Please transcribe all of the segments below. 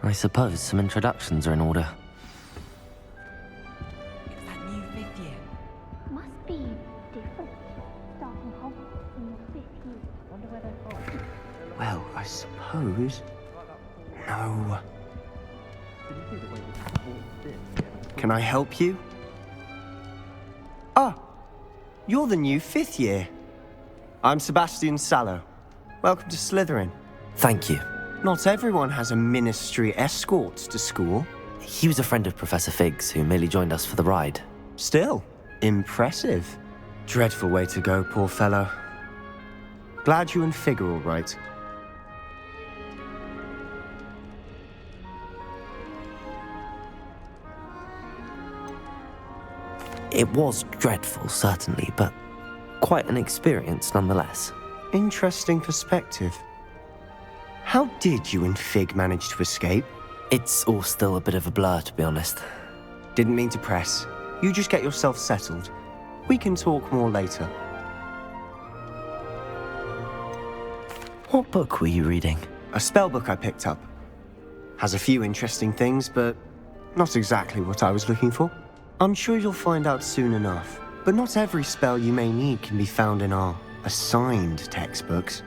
I suppose some introductions are in order. It's that new 5th year. Must be different. Starting Hogwarts in your 5th year. Wonder where they're from. Well, I suppose... No. Can I help you? Ah, you're the new 5th year. I'm Sebastian Sallow. Welcome to Slytherin. Thank you. Not everyone has a ministry escort to school. He was a friend of Professor Fig's who merely joined us for the ride. Still, impressive. Dreadful way to go, poor fellow. Glad you and Fig are all right. It was dreadful, certainly, but quite an experience nonetheless. Interesting perspective. How did you and Fig manage to escape? It's all still a bit of a blur, to be honest. Didn't mean to press. You just get yourself settled. We can talk more later. What book were you reading? A spell book I picked up. Has a few interesting things, but not exactly what I was looking for. I'm sure you'll find out soon enough. But not every spell you may need can be found in our assigned textbooks.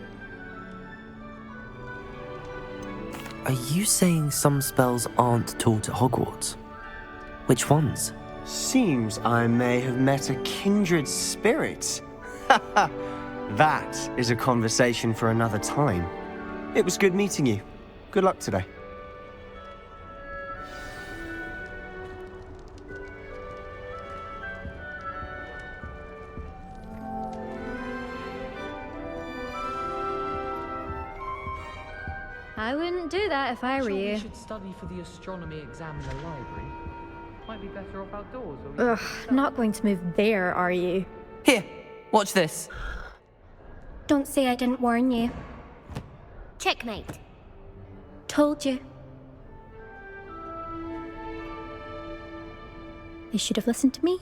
Are you saying some spells aren't taught at Hogwarts? Which ones? Seems I may have met a kindred spirit. That is a conversation for another time. It was good meeting you. Good luck today. I wouldn't do that if I were Sure, we you. should study for the astronomy exam in the library. Might be better off outdoors. Or Ugh, not going to move there, are you? Here, watch this. Don't say I didn't warn you. Checkmate. Told you. You should have listened to me.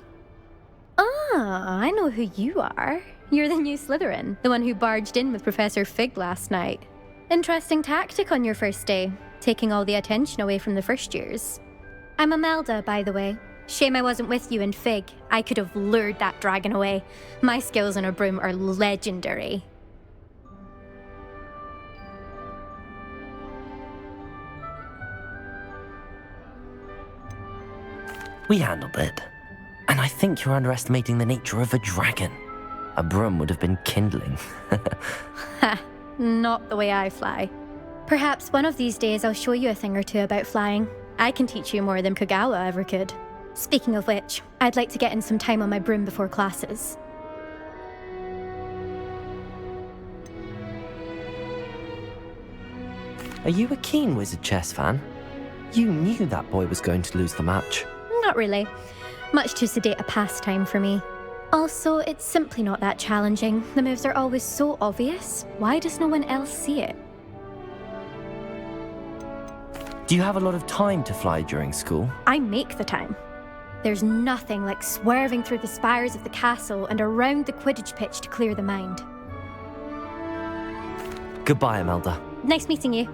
Ah, I know who you are. You're the new Slytherin, the one who barged in with Professor Fig last night. Interesting tactic on your first day, taking all the attention away from the first years. I'm Imelda, by the way. Shame I wasn't with you in Fig. I could have lured that dragon away. My skills on a broom are legendary. We handled it. And I think you're underestimating the nature of a dragon. A broom would have been kindling. Ha, not the way I fly. Perhaps one of these days I'll show you a thing or two about flying. I can teach you more than Kogawa ever could. Speaking of which, I'd like to get in some time on my broom before classes. Are you a keen Wizard Chess fan? You knew that boy was going to lose the match. Not really. Much too sedate a pastime for me. Also, it's simply not that challenging. The moves are always so obvious. Why does no one else see it? Do you have a lot of time to fly during school? I make the time. There's nothing like swerving through the spires of the castle and around the Quidditch pitch to clear the mind. Goodbye, Imelda. Nice meeting you. If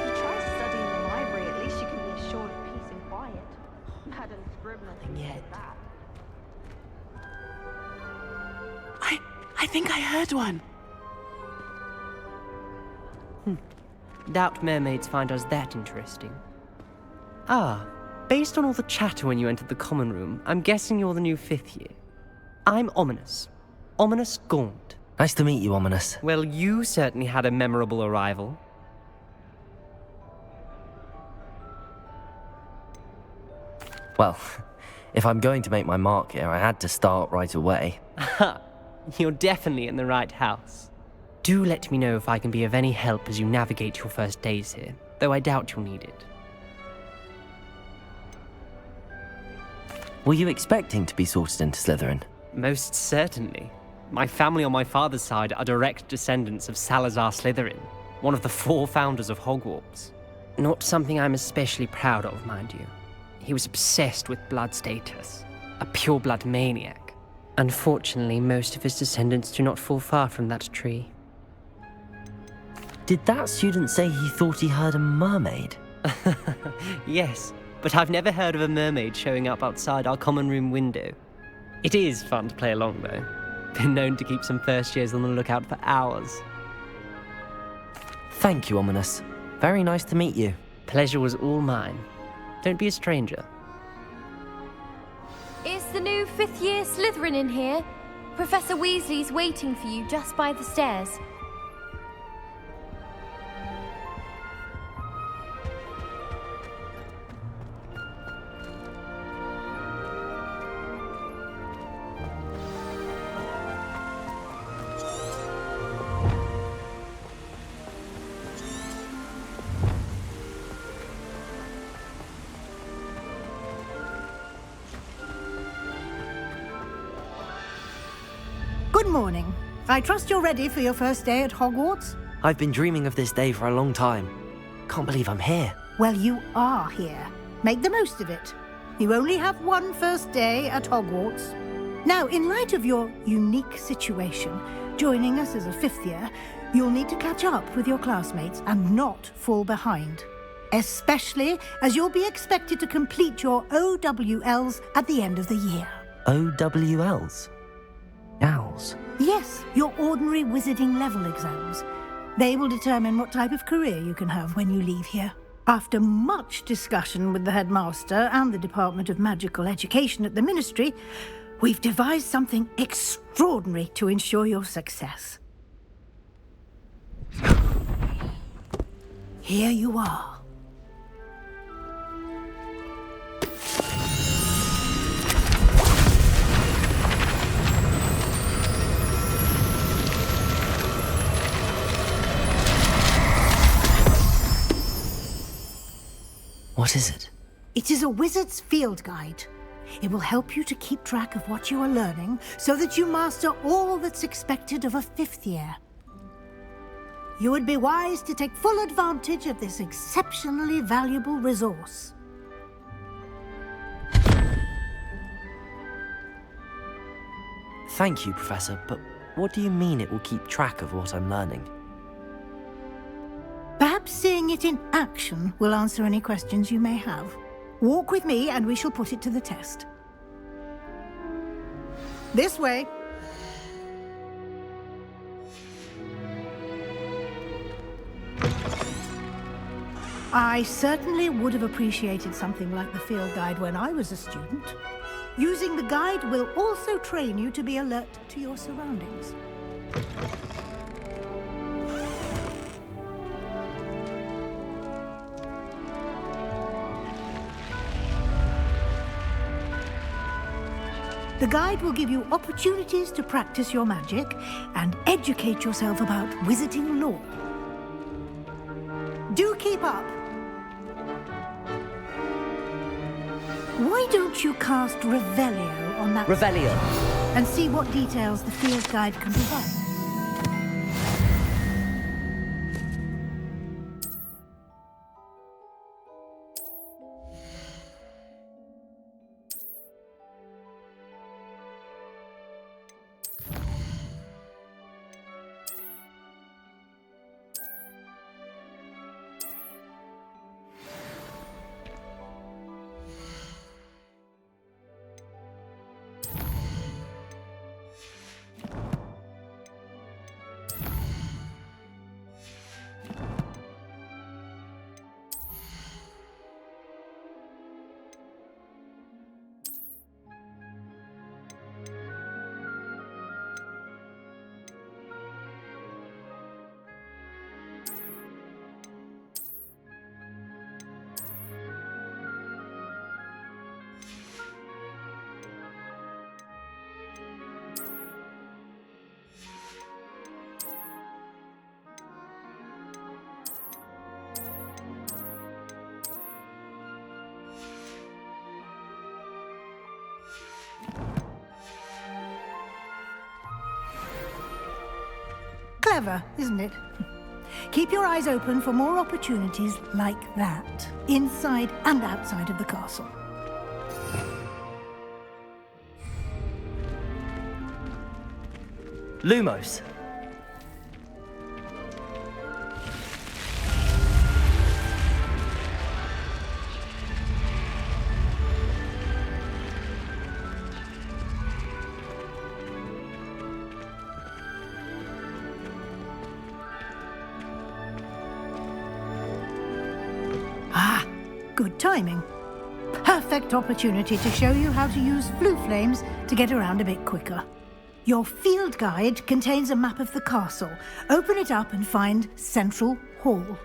you try to study in the library, at least you can be assured of peace and quiet. Madam Scribner thinks Yet. that. I think I heard one. Doubt mermaids find us that interesting. Ah, based on all the chatter when you entered the common room, I'm guessing you're the new 5th year. I'm Ominous. Ominous Gaunt. Nice to meet you, Ominous. Well, you certainly had a memorable arrival. Well, if I'm going to make my mark here, I had to start right away. Ha! You're definitely in the right house. Do let me know if I can be of any help as you navigate your first days here, though I doubt you'll need it. Were you expecting to be sorted into Slytherin? Most certainly. My family on my father's side are direct descendants of Salazar Slytherin, one of the 4 founders of Hogwarts. Not something I'm especially proud of, mind you. He was obsessed with blood status, a pure-blood maniac. Unfortunately, most of his descendants do not fall far from that tree. Did that student say he thought he heard a mermaid? Yes, but I've never heard of a mermaid showing up outside our common room window. It is fun to play along, though. Been known to keep some first years on the lookout for hours. Thank you, Ominous. Very nice to meet you. Pleasure was all mine. Don't be a stranger. Is the new fifth-year Slytherin in here? Professor Weasley's waiting for you just by the stairs. Good morning. I trust you're ready for your first day at Hogwarts? I've been dreaming of this day for a long time. Can't believe I'm here. Well, you are here. Make the most of it. You only have one first day at Hogwarts. Now, in light of your unique situation, joining us as a fifth year, you'll need to catch up with your classmates and not fall behind. Especially as you'll be expected to complete your OWLs at the end of the year. OWLs? Owls? Yes, your ordinary wizarding level exams. They will determine what type of career you can have when you leave here. After much discussion with the headmaster and the Department of Magical Education at the Ministry, we've devised something extraordinary to ensure your success. Here you are. What is it? It is a wizard's field guide. It will help you to keep track of what you are learning so that you master all that's expected of a fifth year. You would be wise to take full advantage of this exceptionally valuable resource. Thank you, Professor, but what do you mean it will keep track of what I'm learning? Perhaps seeing it in action will answer any questions you may have. Walk with me and we shall put it to the test. This way. I certainly would have appreciated something like the field guide when I was a student. Using the guide will also train you to be alert to your surroundings. The guide will give you opportunities to practice your magic and educate yourself about wizarding lore. Do keep up. Why don't you cast Revelio on that Revelio! and see what details the field guide can provide? Clever, isn't it? Keep your eyes open for more opportunities like that, inside and outside of the castle. Lumos. Ah, good timing. Perfect opportunity to show you how to use flue flames to get around a bit quicker. Your field guide contains a map of the castle. Open it up and find Central Hall.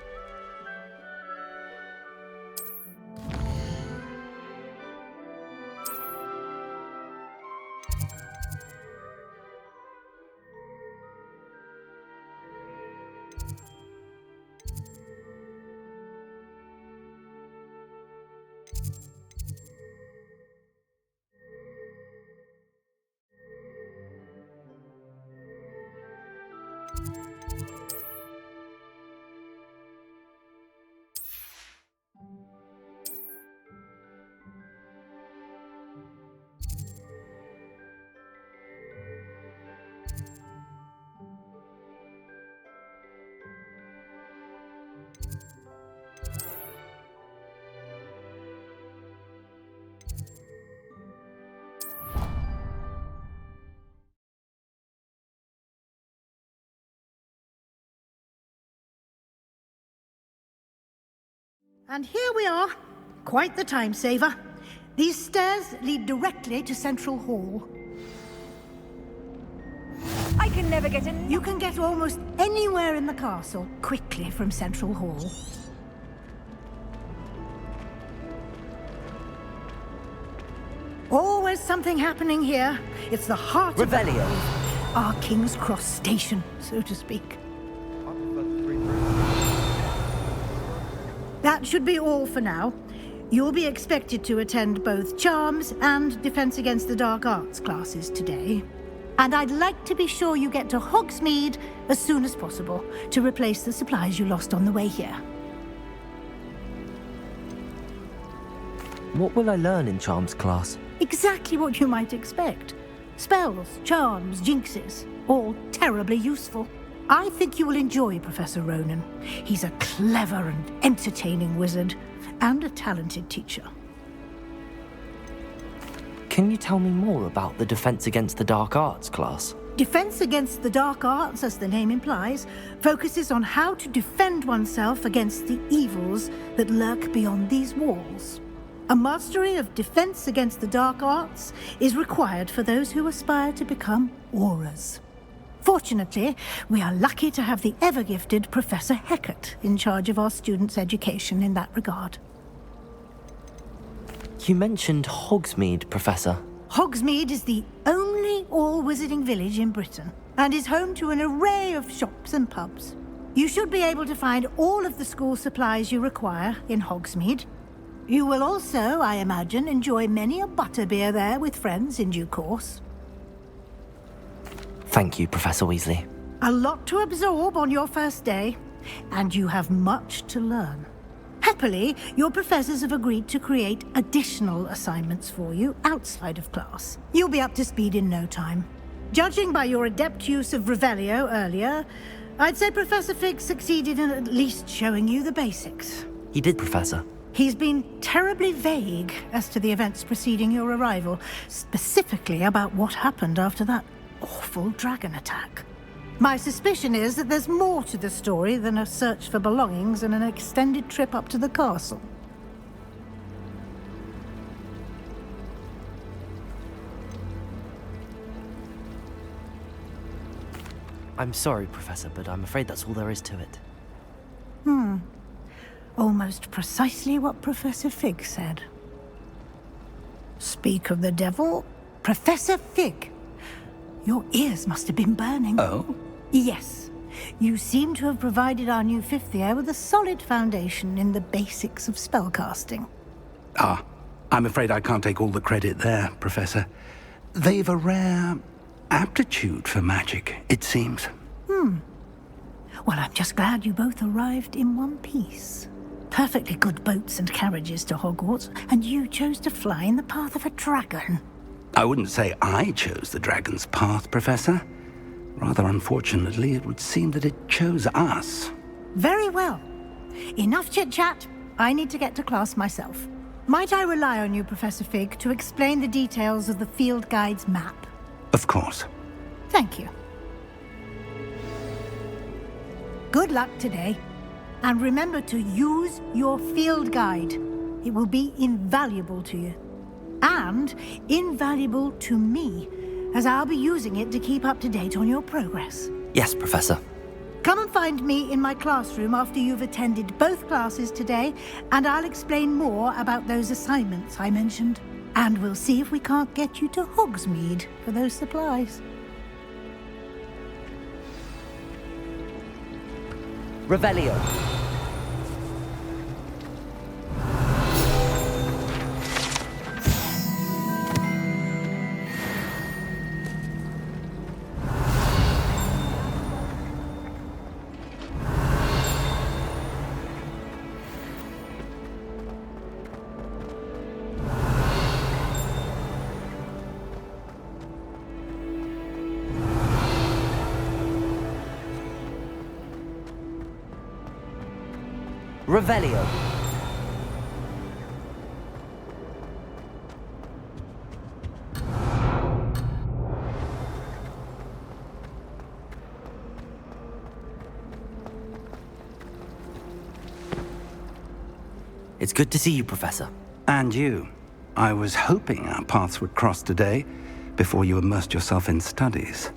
And here we are. Quite the time saver. These stairs lead directly to Central Hall. I can never get enough. You can get almost anywhere in the castle quickly from Central Hall. Always something happening here. It's the heart of Revelio. our King's Cross station, so to speak. That should be all for now. You'll be expected to attend both Charms and Defense Against the Dark Arts classes today. And I'd like to be sure you get to Hogsmeade as soon as possible to replace the supplies you lost on the way here. What will I learn in Charms class? Exactly what you might expect. Spells, charms, jinxes, all terribly useful. I think you will enjoy Professor Ronan. He's a clever and entertaining wizard, and a talented teacher. Can you tell me more about the Defense Against the Dark Arts class? Defense Against the Dark Arts, as the name implies, focuses on how to defend oneself against the evils that lurk beyond these walls. A mastery of Defense Against the Dark Arts is required for those who aspire to become auras. Fortunately, we are lucky to have the ever-gifted Professor Hecat in charge of our students' education in that regard. You mentioned Hogsmeade, Professor. Hogsmeade is the only all-wizarding village in Britain, and is home to an array of shops and pubs. You should be able to find all of the school supplies you require in Hogsmeade. You will also, I imagine, enjoy many a butterbeer there with friends in due course. Thank you, Professor Weasley. A lot to absorb on your first day, and you have much to learn. Happily, your professors have agreed to create additional assignments for you outside of class. You'll be up to speed in no time. Judging by your adept use of Revelio earlier, I'd say Professor Fig succeeded in at least showing you the basics. He did, Professor. He's been terribly vague as to the events preceding your arrival, specifically about what happened after that awful dragon attack. My suspicion is that there's more to the story than a search for belongings and an extended trip up to the castle. I'm sorry, Professor, but I'm afraid that's all there is to it. Almost precisely what Professor Fig said. Speak of the devil, Professor Fig. Your ears must have been burning. Oh? Yes. You seem to have provided our new fifth year with a solid foundation in the basics of spellcasting. Ah, I'm afraid I can't take all the credit there, Professor. They've a rare aptitude for magic, it seems. Well, I'm just glad you both arrived in one piece. Perfectly good boats and carriages to Hogwarts, and you chose to fly in the path of a dragon. I wouldn't say I chose the dragon's path, Professor. Rather unfortunately, it would seem that it chose us. Very well. Enough chit-chat. I need to get to class myself. Might I rely on you, Professor Fig, to explain the details of the field guide's map? Of course. Thank you. Good luck today. And remember to use your field guide. It will be invaluable to you. And invaluable to me, as I'll be using it to keep up to date on your progress. Yes, Professor. Come and find me in my classroom after you've attended both classes today, and I'll explain more about those assignments I mentioned. And we'll see if we can't get you to Hogsmeade for those supplies. Revelio. Revelio. It's good to see you, Professor. And you. I was hoping our paths would cross today, before you immersed yourself in studies.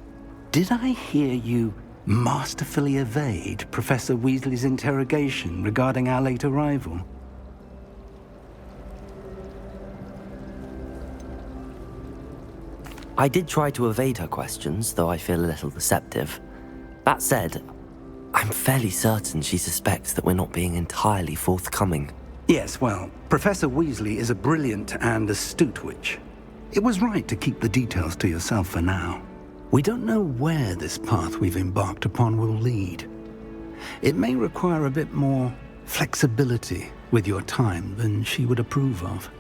Did I hear you masterfully evade Professor Weasley's interrogation regarding our late arrival? I did try to evade her questions, though I feel a little deceptive. That said, I'm fairly certain she suspects that we're not being entirely forthcoming. Yes, well, Professor Weasley is a brilliant and astute witch. It was right to keep the details to yourself for now. We don't know where this path we've embarked upon will lead. It may require a bit more flexibility with your time than she would approve of.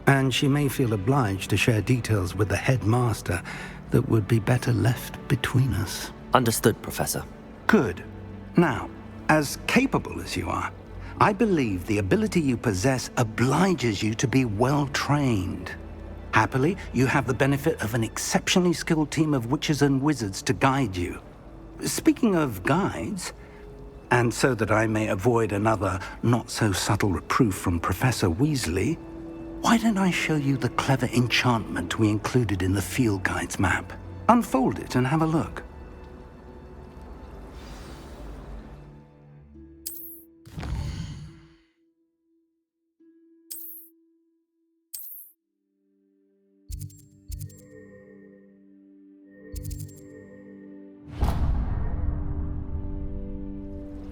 And she may feel obliged to share details with the headmaster that would be better left between us. Understood, Professor. Good. Now, as capable as you are, I believe the ability you possess obliges you to be well trained. Happily, you have the benefit of an exceptionally skilled team of witches and wizards to guide you. Speaking of guides, and so that I may avoid another not-so-subtle reproof from Professor Weasley, why don't I show you the clever enchantment we included in the field guide's map? Unfold it and have a look.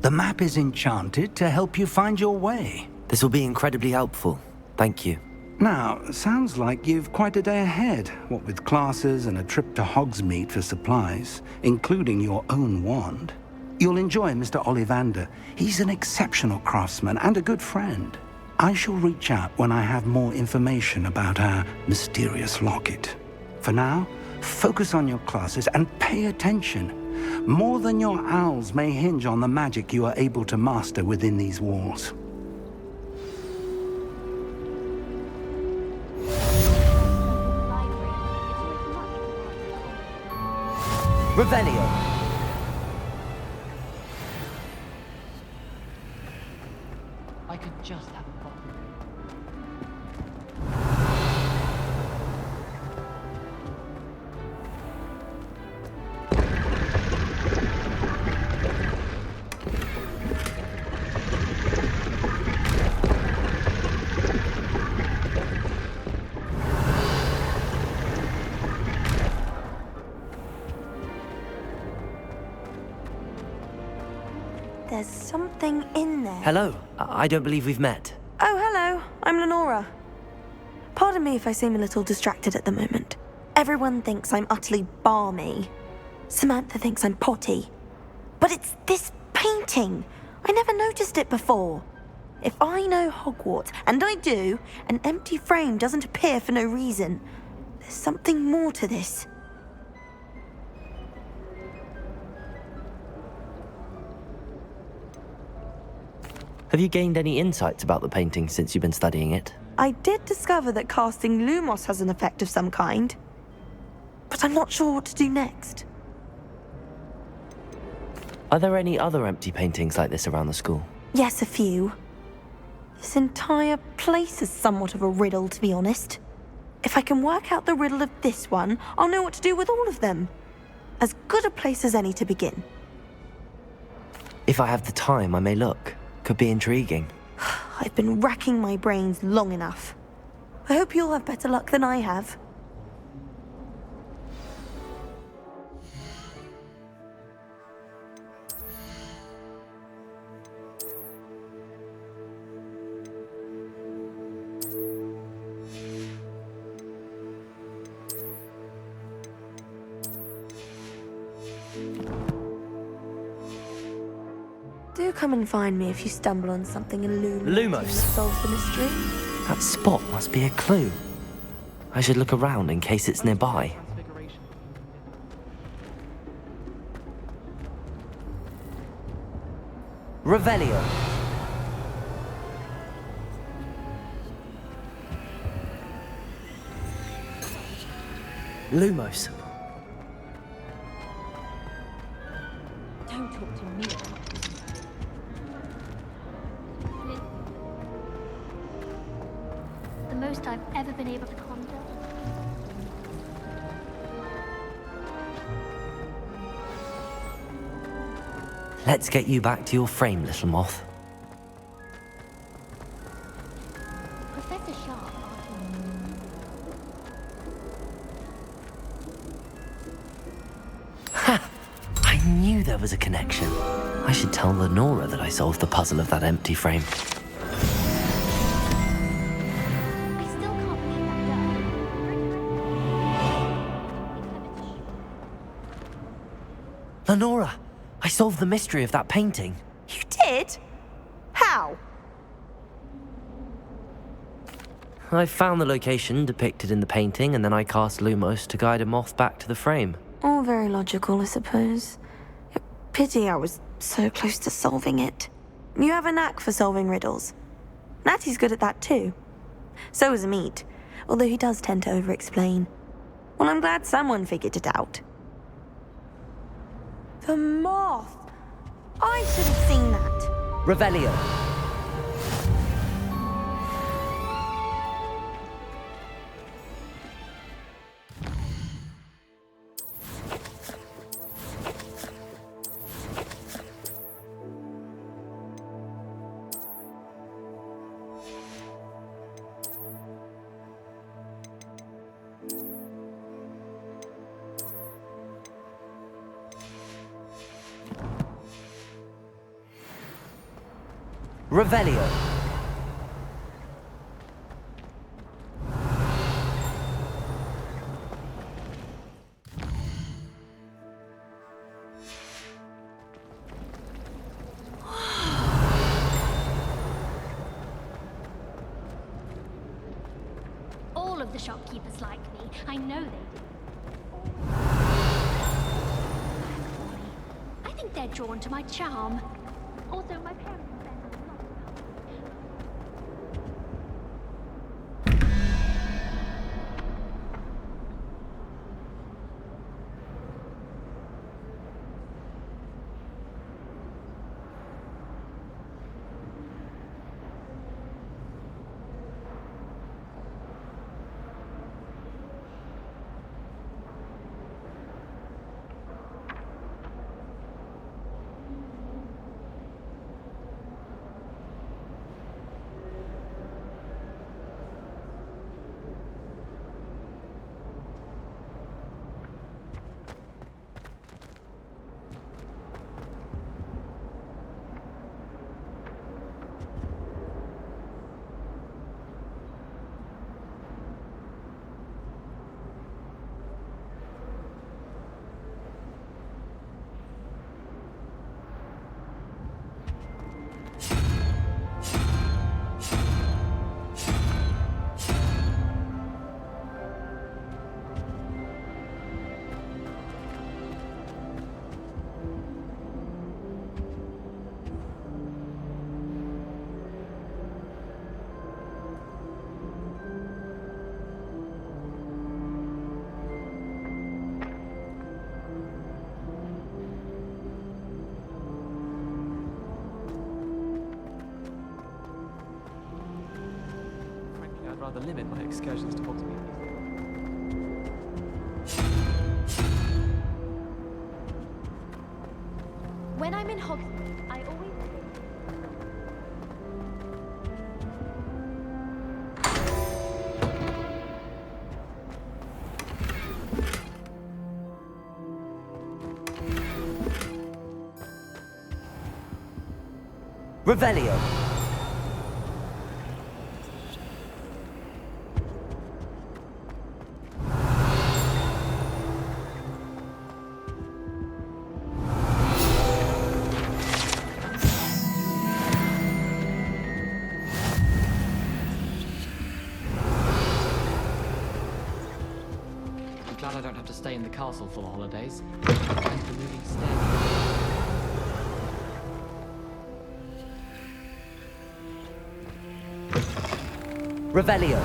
The map is enchanted to help you find your way. This will be incredibly helpful. Thank you. Now, sounds like you've quite a day ahead, what with classes and a trip to Hogsmeade for supplies, including your own wand. You'll enjoy Mr. Ollivander. He's an exceptional craftsman and a good friend. I shall reach out when I have more information about our mysterious locket. For now, focus on your classes and pay attention. More than your owls may hinge on the magic you are able to master within these walls. Revelio. I could just have a coffee. There's something in there. Hello. I don't believe we've met. Oh, hello. I'm Lenora. Pardon me if I seem a little distracted at the moment. Everyone thinks I'm utterly balmy. Samantha thinks I'm potty. But it's this painting. I never noticed it before. If I know Hogwarts, and I do, an empty frame doesn't appear for no reason. There's something more to this. Have you gained any insights about the painting since you've been studying it? I did discover that casting Lumos has an effect of some kind, but I'm not sure what to do next. Are there any other empty paintings like this around the school? Yes, a few. This entire place is somewhat of a riddle, to be honest. If I can work out the riddle of this one, I'll know what to do with all of them. As good a place as any to begin. If I have the time, I may look. Could be intriguing. I've been racking my brains long enough. I hope you'll have better luck than I have. Do come and find me if you stumble on something illuminating that Lumos. solves the mystery. That spot must be a clue. I should look around in case it's nearby. Transfiguration. Revelio. Lumos. Don't talk to me. The most I've ever been able to conjure. Let's get you back to your frame, little moth. Professor Sharp. Ha! I knew there was a connection. I should tell Lenora that I solved the puzzle of that empty frame. I still can't believe that girl. Lenora! I solved the mystery of that painting. You did? How? I found the location depicted in the painting, and then I cast Lumos to guide a moth back to the frame. All very logical, I suppose. Pity I was so close to solving it. You have a knack for solving riddles. Natty's good at that too. So is Amit, although he does tend to over-explain. Well, I'm glad someone figured it out. The moth! I should have seen that. Revelio. Revelio. All of the shopkeepers like me. I know they do. I think they're drawn to my charm. Also, my parents spend a lot of time. rather limit my excursions to Hogsmeade. When I'm in Hogsmeade, I always... Revelio. I'm glad I don't have to stay in the castle for the holidays. And the moving staircase. Revelio.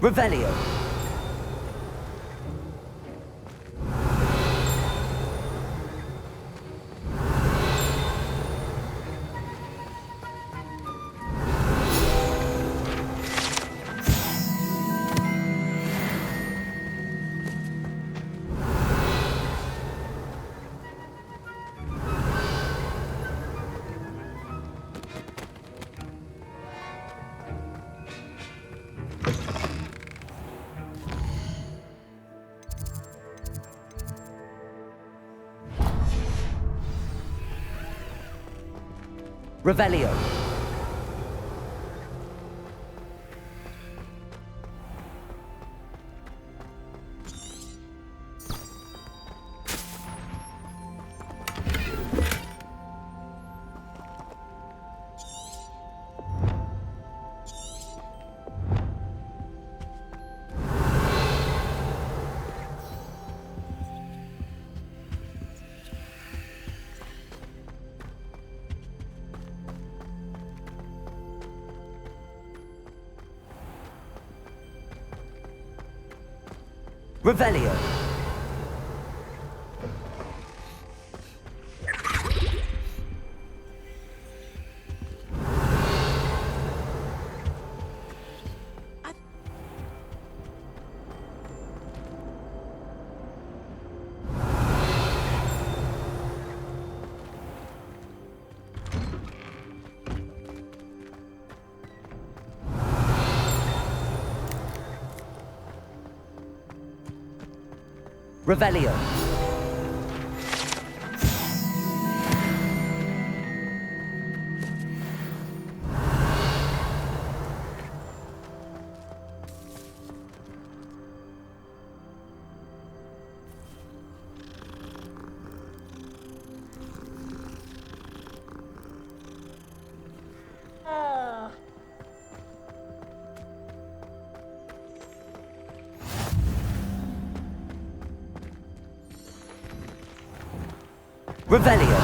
Revelio. Revelio. Revelio. Revelio. Revelio.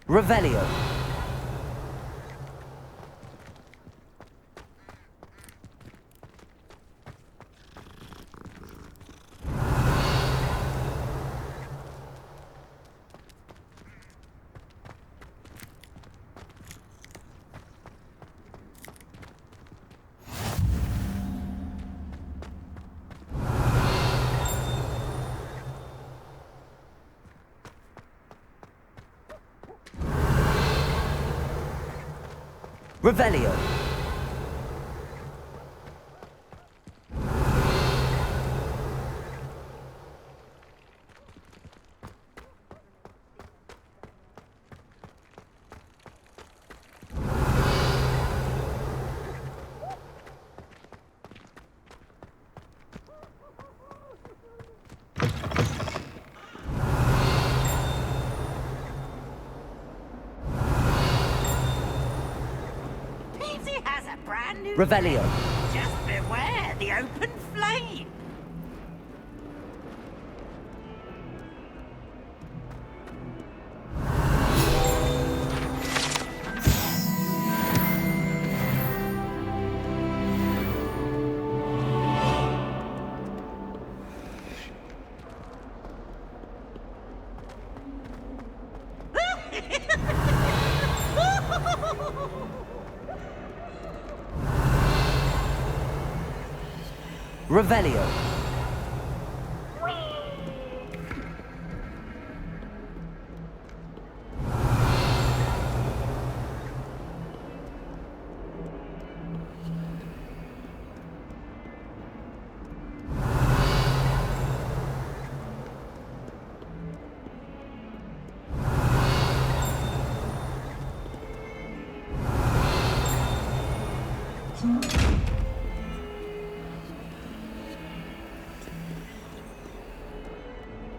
Revelio. Revelio. Peasy has a brand new Revelio. name. Just beware the open flame. Revelio.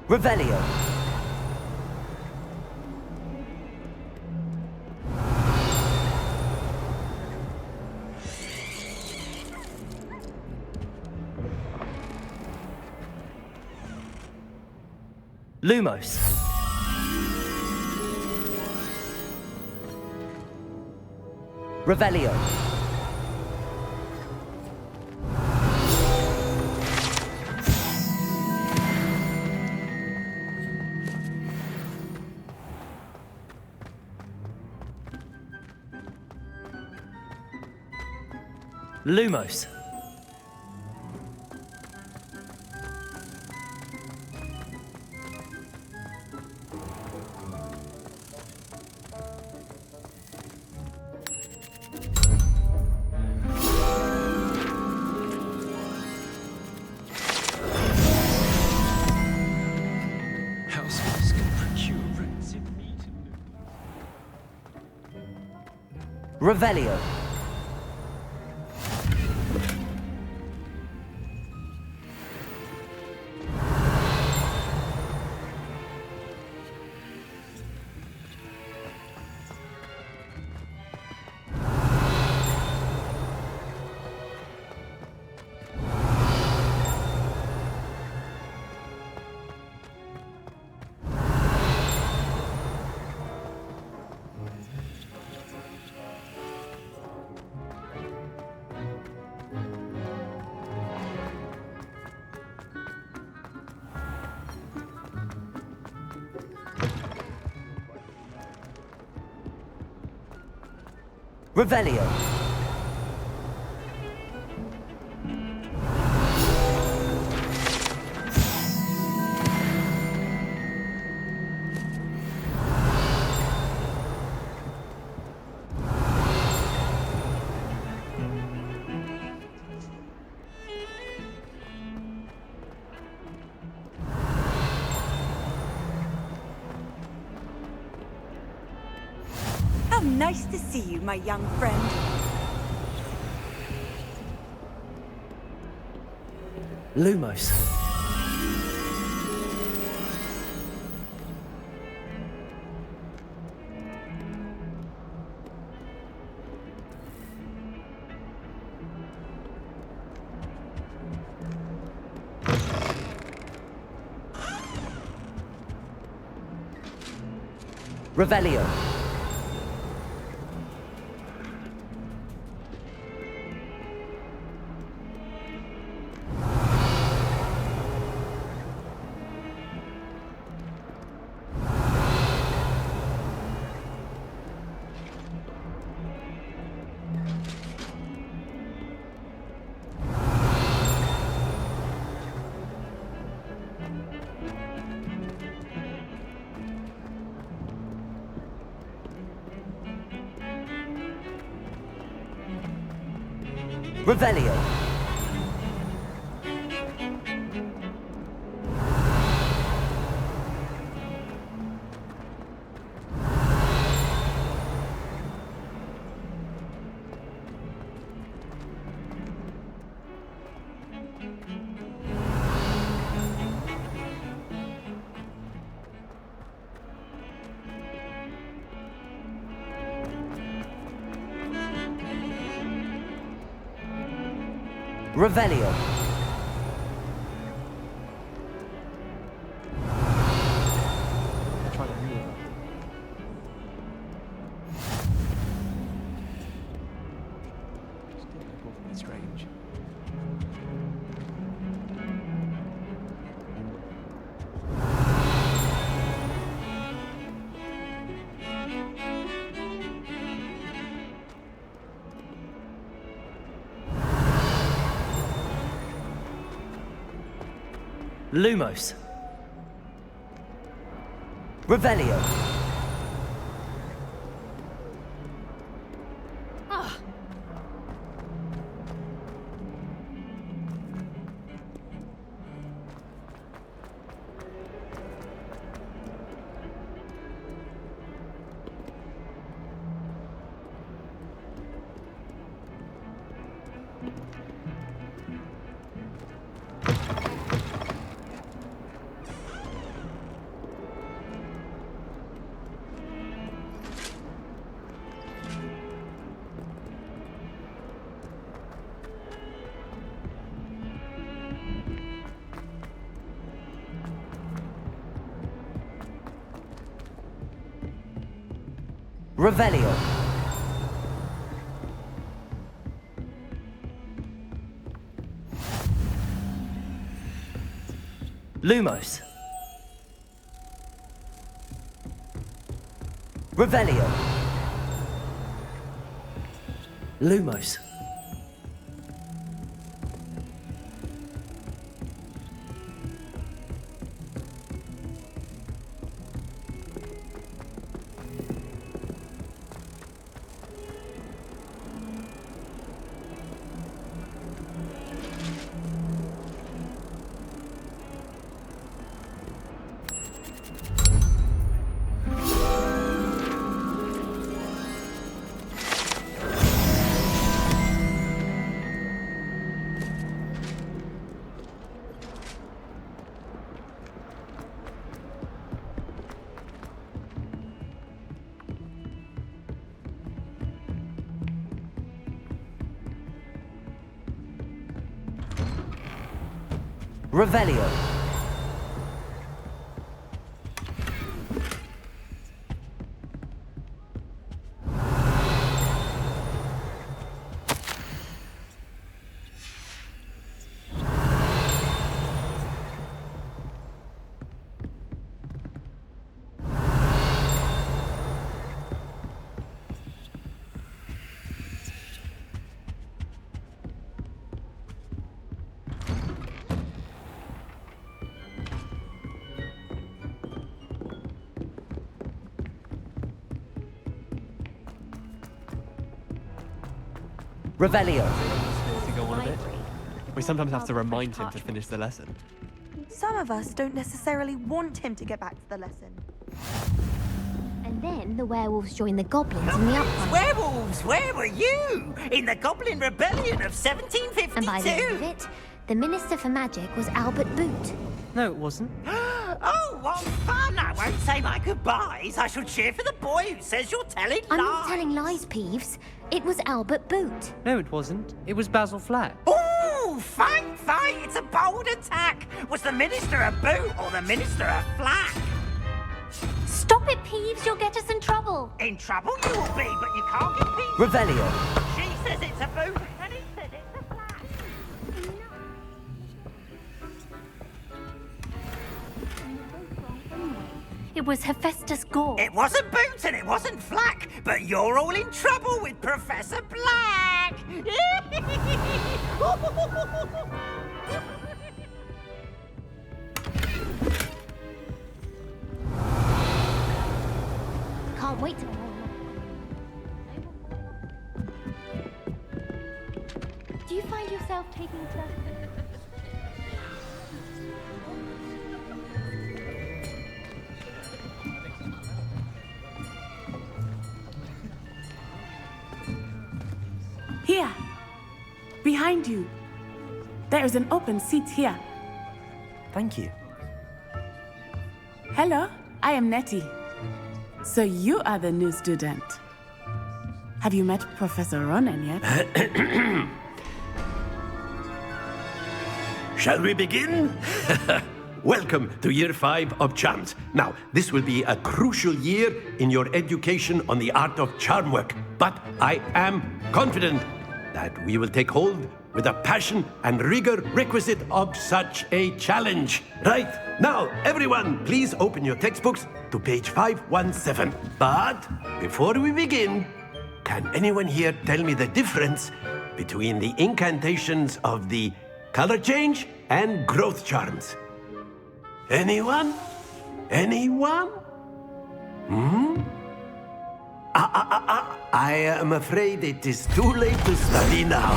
Revelio. Lumos. Revelio. Lumos. Housewives can procure rancid meat and Revelio. Revelio. How nice to see you, my young friend. Lumos. Revelio. Revelio. Revelio. Try to move. Still awfully strange. Lumos. Revelio. Revelio. Lumos. Revelio. Lumos. Revelio. Revelio. To go on a bit. We sometimes have to remind him to finish the lesson. Some of us don't necessarily want him to get back to the lesson. And then the werewolves joined the goblins in the uprising. Werewolves, where were you? In the Goblin Rebellion of 1752? And by the end of it, the Minister for Magic was Albert Boot. No, it wasn't. Oh, what fun! I won't say my goodbyes. I shall cheer for the boy who says you're telling lies. I'm not telling lies, Peeves. It was Albert Boot. No, it wasn't. It was Basil Flack. Ooh, fine, fine. It's a bold attack. Was the Minister a boot or the Minister a flack? Stop it, Peeves. You'll get us in trouble. In trouble you will be, but you can't get Peeves. Revelio. She says it's a boot, and he says it's a flack. It was Hephaestus Gore. It wasn't Boot and it wasn't Flack, but you're all in trouble with Professor Black. Can't wait to... Do you myself taking to... Here. Behind you. There is an open seat here. Thank you. Hello, I am Nettie. So you are the new student. Have you met Professor Ronan yet? Shall we begin? Welcome to Year 5 of Charms. Now, this will be a crucial year in your education on the art of charm work. But I am confident that we will take hold with the passion and rigor requisite of such a challenge. Right, now, everyone, please open your textbooks to page 517. But before we begin, can anyone here tell me the difference between the incantations of the color change and growth charms? Anyone? Anyone? I am afraid it is too late to study now.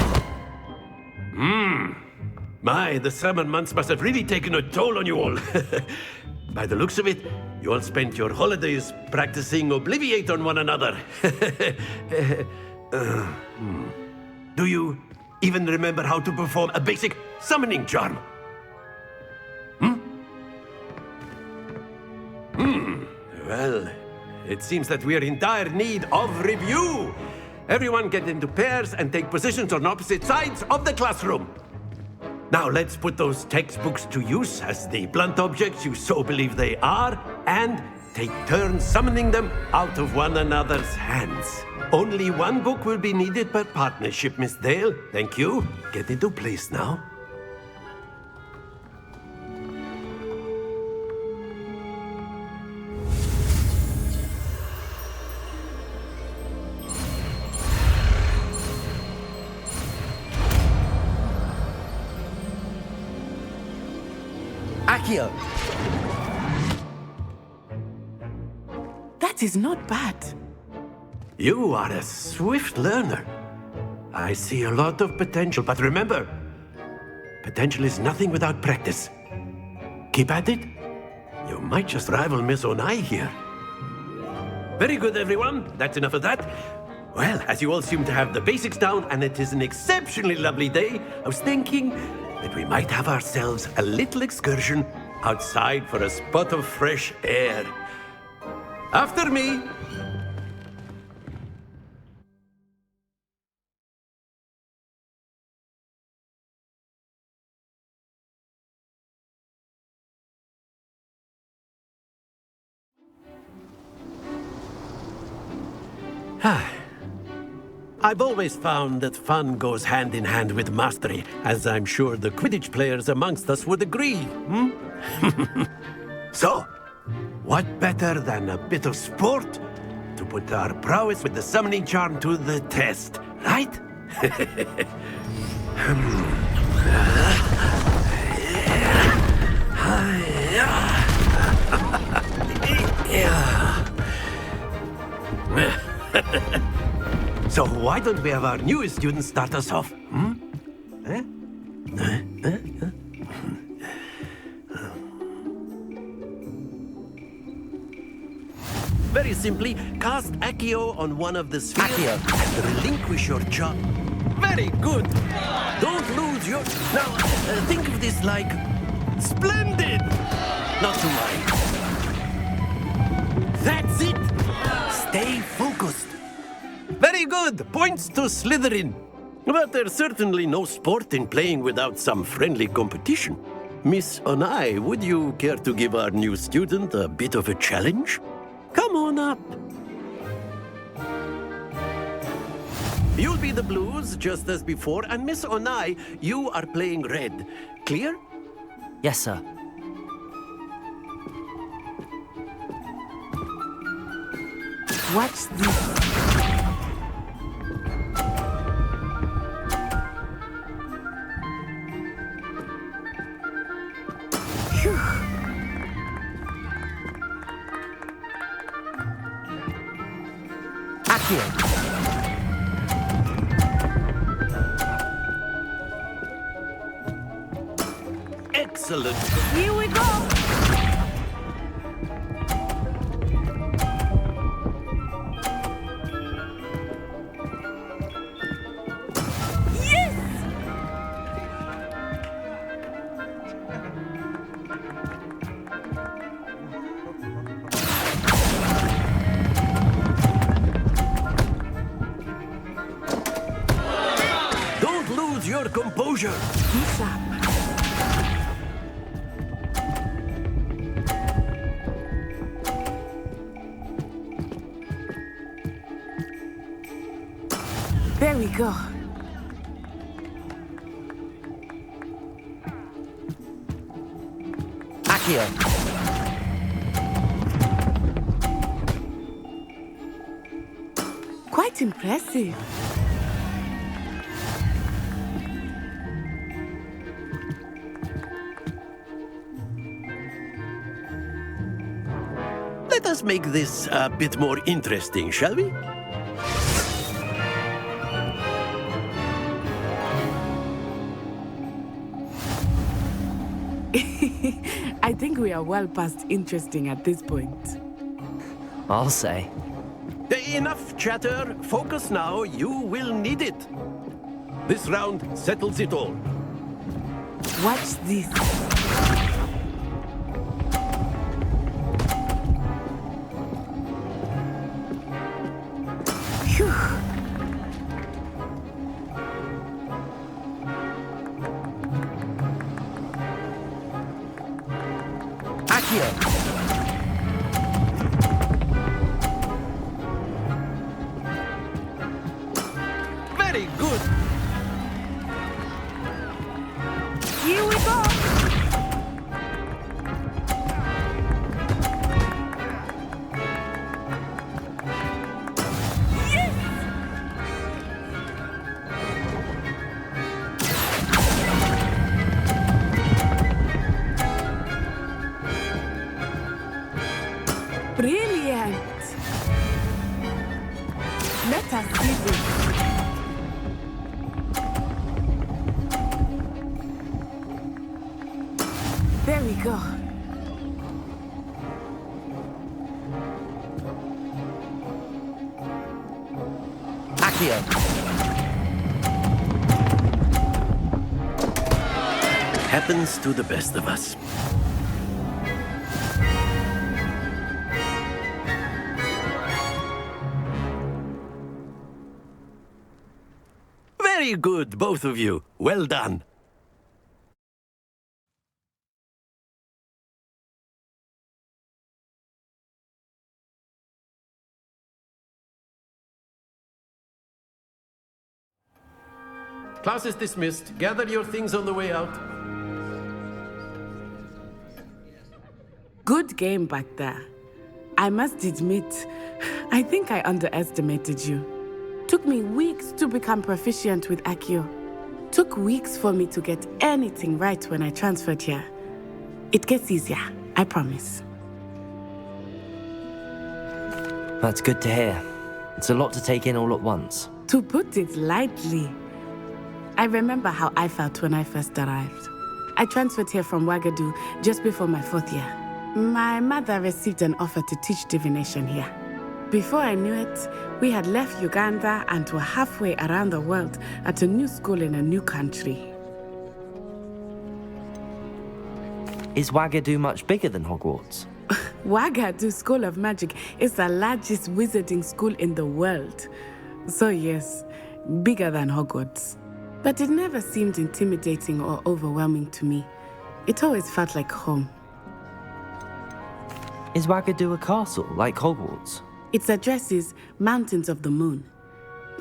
My, the summer months must have really taken a toll on you all. By the looks of it, you all spent your holidays practicing Obliviate on one another. Do you even remember how to perform a basic summoning charm? Well, it seems that we are in dire need of review. Everyone get into pairs and take positions on opposite sides of the classroom. Now let's put those textbooks to use as the blunt objects you so believe they are, and take turns summoning them out of one another's hands. Only one book will be needed per partnership, Miss Dale. Thank you. Get into place now. Accio! That is not bad. You are a swift learner. I see a lot of potential, but remember, potential is nothing without practice. Keep at it. You might just rival Miss Onai here. Very good, everyone. That's enough of that. Well, as you all seem to have the basics down, and it is an exceptionally lovely day, I was thinking that we might have ourselves a little excursion outside for a spot of fresh air. After me. I've always found that fun goes hand in hand with mastery, as I'm sure the Quidditch players amongst us would agree. So, what better than a bit of sport to put our prowess with the summoning charm to the test, right? So why don't we have our newest student start us off? Very simply, cast Accio on one of the spheres and relinquish your charm. Very good. Don't lose your... Now, think of this like... Splendid! Not to worry. That's it. Stay focused. Very good. Points to Slytherin. But there's certainly no sport in playing without some friendly competition. Miss Onai, would you care to give our new student a bit of a challenge? Come on up. You'll be the blues, just as before, and Miss Onai, you are playing red. Clear? Yes, sir. Watch this. Excellent. Here we go! Don't lose your composure. There we go. Accio. Quite impressive. Let us make this a bit more interesting, shall we? I think we are well past interesting at this point. I'll say. Enough chatter. Focus now. You will need it. This round settles it all. Watch this. Phew. Accio. Very good. Here we go. Brilliant. Let us see this. There we go. Accio. Happens to the best of us. Very good, both of you. Well done. Class is dismissed. Gather your things on the way out. Good game back there. I must admit, I think I underestimated you. Took me weeks to become proficient with Accio. Took weeks for me to get anything right when I transferred here. It gets easier, I promise. That's good to hear. It's a lot to take in all at once. To put it lightly, I remember how I felt when I first arrived. I transferred here from Wagadu just before my 4th year. My mother received an offer to teach divination here. Before I knew it, we had left Uganda and were halfway around the world at a new school in a new country. Is Wagadu much bigger than Hogwarts? Wagadu School of Magic is the largest wizarding school in the world. So yes, bigger than Hogwarts. But it never seemed intimidating or overwhelming to me. It always felt like home. Is Wagadu a castle, like Hogwarts? Its address is Mountains of the Moon.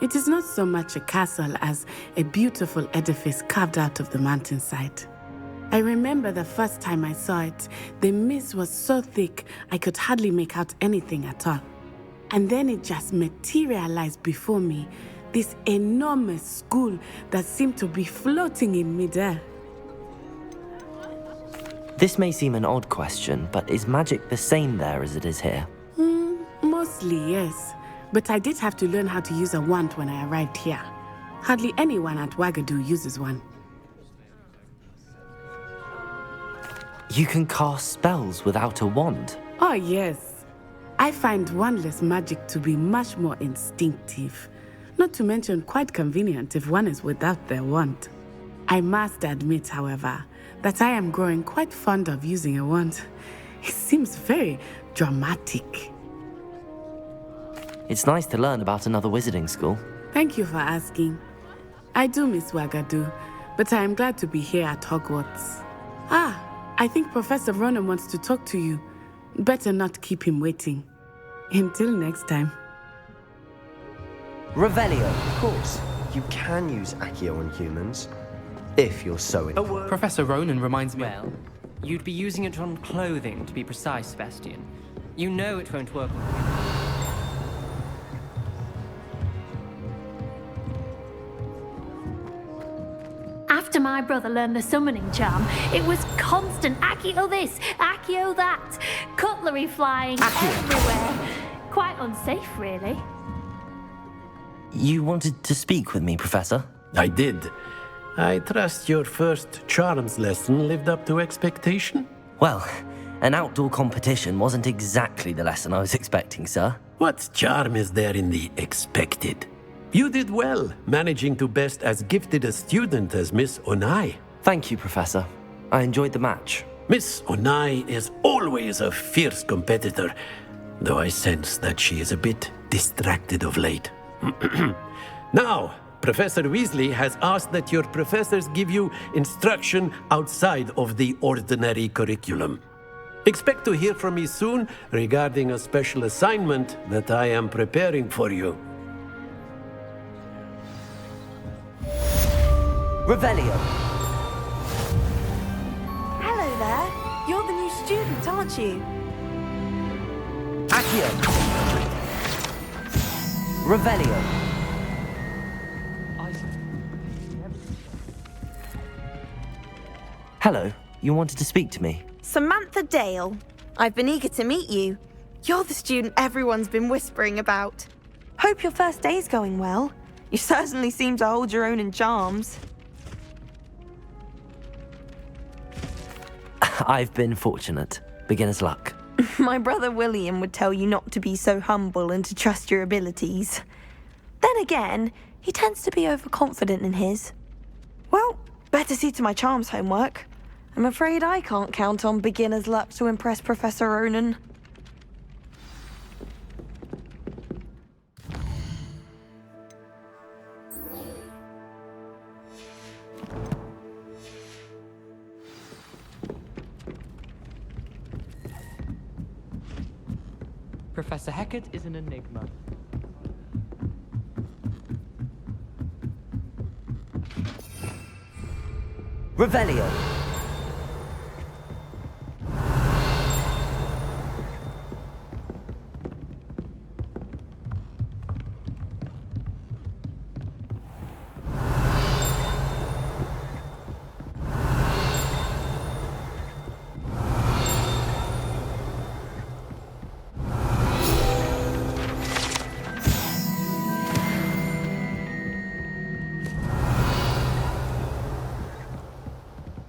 It is not so much a castle as a beautiful edifice carved out of the mountainside. I remember the first time I saw it, the mist was so thick I could hardly make out anything at all. And then it just materialized before me, this enormous school that seemed to be floating in midair. This may seem an odd question, but is magic the same there as it is here? Mostly, yes. But I did have to learn how to use a wand when I arrived here. Hardly anyone at Wagadu uses one. You can cast spells without a wand. Oh, yes. I find wandless magic to be much more instinctive. Not to mention quite convenient if one is without their wand. I must admit, however, that I am growing quite fond of using a wand. It seems very dramatic. It's nice to learn about another wizarding school. Thank you for asking. I do miss Wagadu, but I am glad to be here at Hogwarts. Ah, I think Professor Ronan wants to talk to you. Better not keep him waiting. Until next time. Revelio. Of course, you can use Accio on humans, if you're so inclined. Professor Ronan reminds me. Well, you'd be using it on clothing, to be precise, Sebastian. You know it won't work on humans. After my brother learned the summoning charm, it was constant Accio this, Accio that, cutlery flying everywhere. Quite unsafe, really. You wanted to speak with me, Professor? I did. I trust your first charms lesson lived up to expectation? Well, an outdoor competition wasn't exactly the lesson I was expecting, sir. What charm is there in the expected? You did well, managing to best as gifted a student as Miss Onai. Thank you, Professor. I enjoyed the match. Miss Onai is always a fierce competitor, though I sense that she is a bit distracted of late. Now, Professor Weasley has asked that your professors give you instruction outside of the ordinary curriculum. Expect to hear from me soon regarding a special assignment that I am preparing for you. Revelio. Hello there. You're the new student, aren't you? Accio. Revelio. Hello. You wanted to speak to me? Samantha Dale. I've been eager to meet you. You're the student everyone's been whispering about. Hope your first day's going well. You certainly seem to hold your own in charms. I've been fortunate. Beginner's luck. My brother William would tell you not to be so humble and to trust your abilities. Then again, he tends to be overconfident in his. Well, better see to my charms homework. I'm afraid I can't count on beginner's luck to impress Professor Ronan. Professor Hecat is an enigma. Revelio.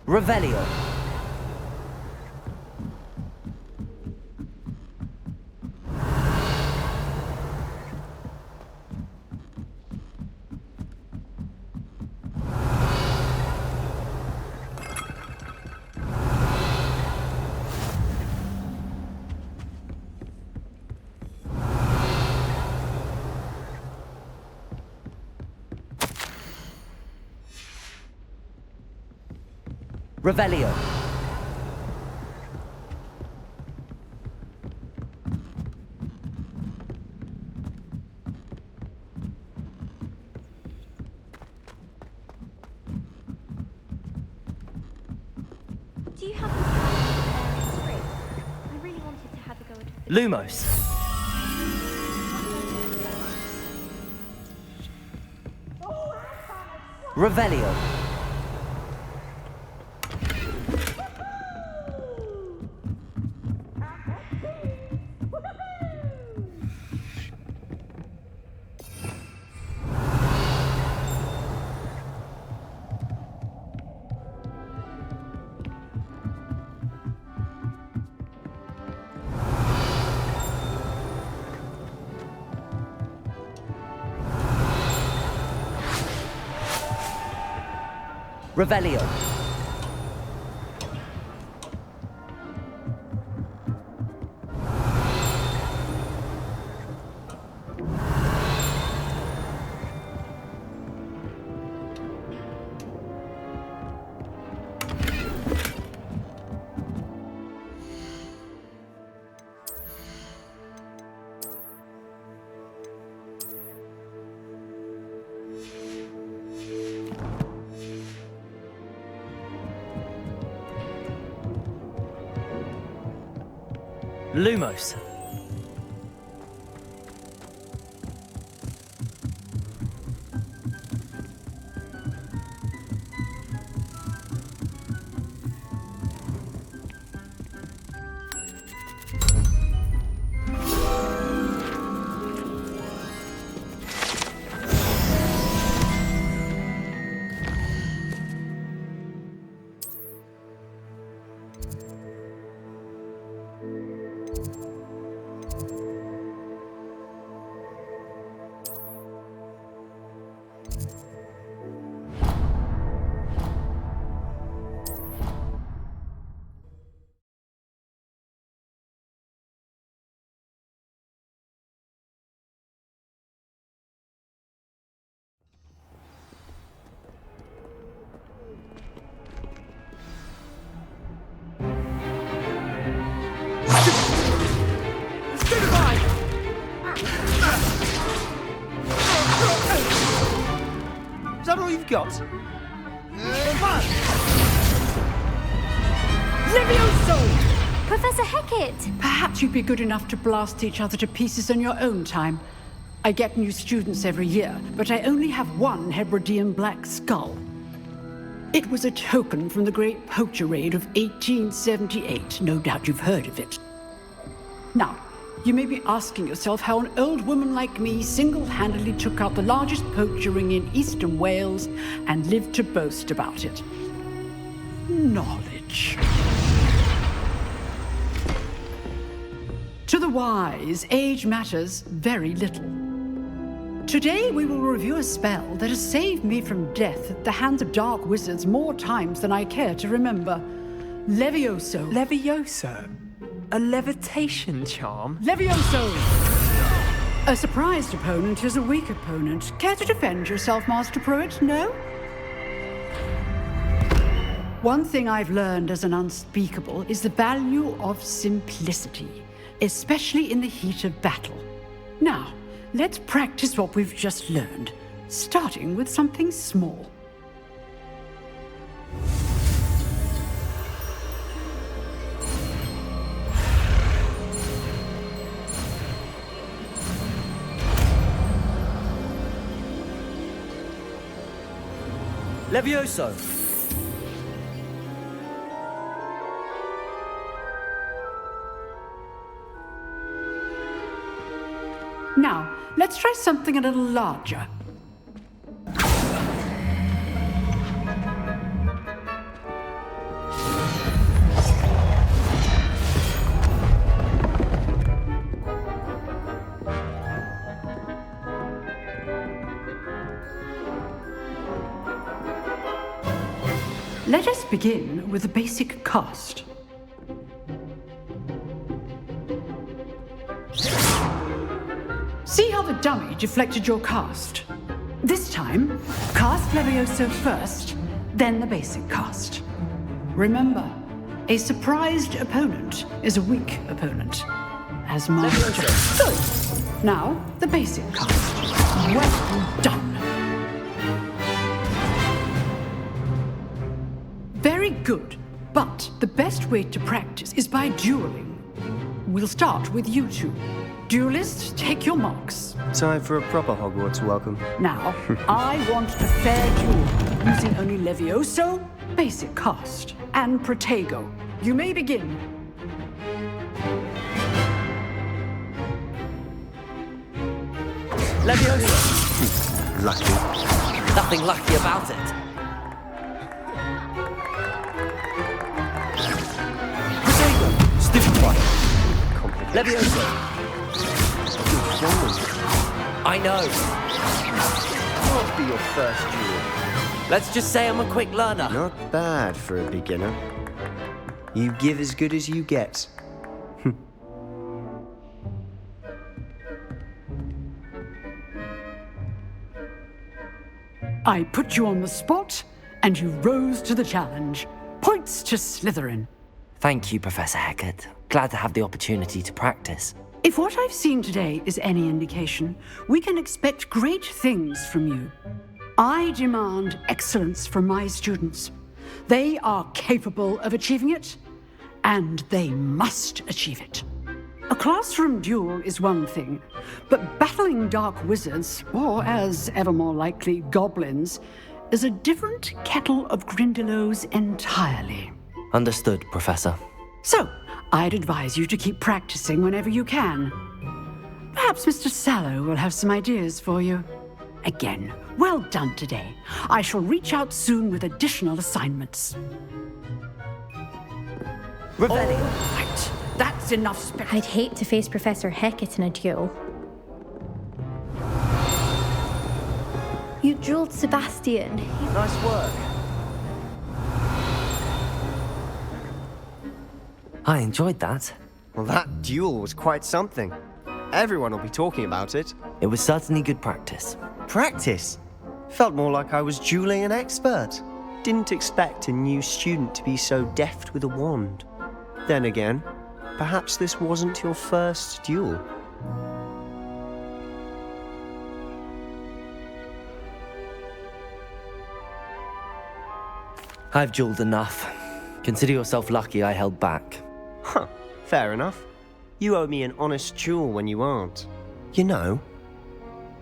Revelio. Revelio. Do you have any spray? I really wanted to have a go at Lumos. Revelio. Revelio. Lumos. Is that all you've got? Levioso! Professor Hecat! Perhaps you'd be good enough to blast each other to pieces in your own time. I get new students every year, but I only have one Hebridean black skull. It was a token from the Great Poacher Raid of 1878. No doubt you've heard of it. Now, you may be asking yourself how an old woman like me single-handedly took out the largest poacher ring in eastern Wales and lived to boast about it. Knowledge. To the wise, age matters very little. Today we will review a spell that has saved me from death at the hands of dark wizards more times than I care to remember. Levioso. Levioso? A levitation charm? Levioso! A surprised opponent is a weak opponent. Care to defend yourself, Master Pruitt? No? One thing I've learned as an unspeakable is the value of simplicity, especially in the heat of battle. Now, let's practice what we've just learned, starting with something small. Levioso. Now, let's try something a little larger. Let us begin with the basic cast. See how the dummy deflected your cast? This time, cast Levioso first, then the basic cast. Remember, a surprised opponent is a weak opponent. As Master. Good. Now, the basic cast. Well done. Very good. But the best way to practice is by dueling. We'll start with you two. Duelists, take your marks. Time for a proper Hogwarts welcome. Now, I want a fair duel, using only Levioso, basic cast, and Protego. You may begin. Levioso. Lucky. Nothing lucky about it. Protego. Stupid one. Levioso. I know. What be your first duel? Let's just say I'm a quick learner. Not bad for a beginner. You give as good as you get. I put you on the spot, and you rose to the challenge. Points to Slytherin. Thank you, Professor Hecat. Glad to have the opportunity to practice. If what I've seen today is any indication, we can expect great things from you. I demand excellence from my students. They are capable of achieving it, and they must achieve it. A classroom duel is one thing, but battling dark wizards, or as ever more likely, goblins, is a different kettle of Grindylows entirely. Understood, Professor. So, I'd advise you to keep practicing whenever you can. Perhaps Mr. Sallow will have some ideas for you. Again, well done today. I shall reach out soon with additional assignments. Revelio. Right, that's enough I'd hate to face Professor Hecat in a duel. You drilled Sebastian. Nice work. I enjoyed that. Well, that duel was quite something. Everyone will be talking about it. It was certainly good practice. Practice? Felt more like I was dueling an expert. Didn't expect a new student to be so deft with a wand. Then again, perhaps this wasn't your first duel. I've dueled enough. Consider yourself lucky I held back. Huh, fair enough. You owe me an honest duel when you aren't. You know,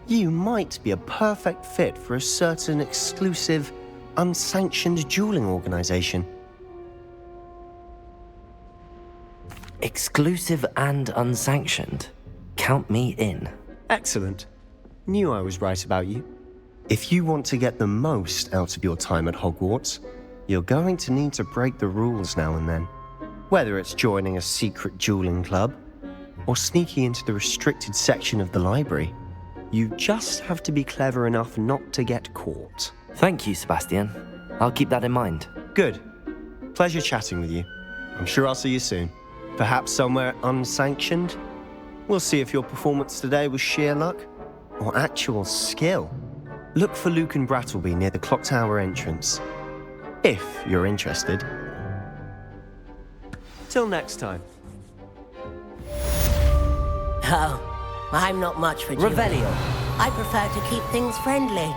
you might be a perfect fit for a certain exclusive, unsanctioned dueling organization. Exclusive and unsanctioned. Count me in. Excellent. Knew I was right about you. If you want to get the most out of your time at Hogwarts, you're going to need to break the rules now and then. Whether it's joining a secret dueling club, or sneaking into the restricted section of the library, you just have to be clever enough not to get caught. Thank you, Sebastian. I'll keep that in mind. Good. Pleasure chatting with you. I'm sure I'll see you soon. Perhaps somewhere unsanctioned? We'll see if your performance today was sheer luck or actual skill. Look for Luke and Brattleby near the clock tower entrance, if you're interested. Till next time. Oh, I'm not much for dueling. Revelio. I prefer to keep things friendly.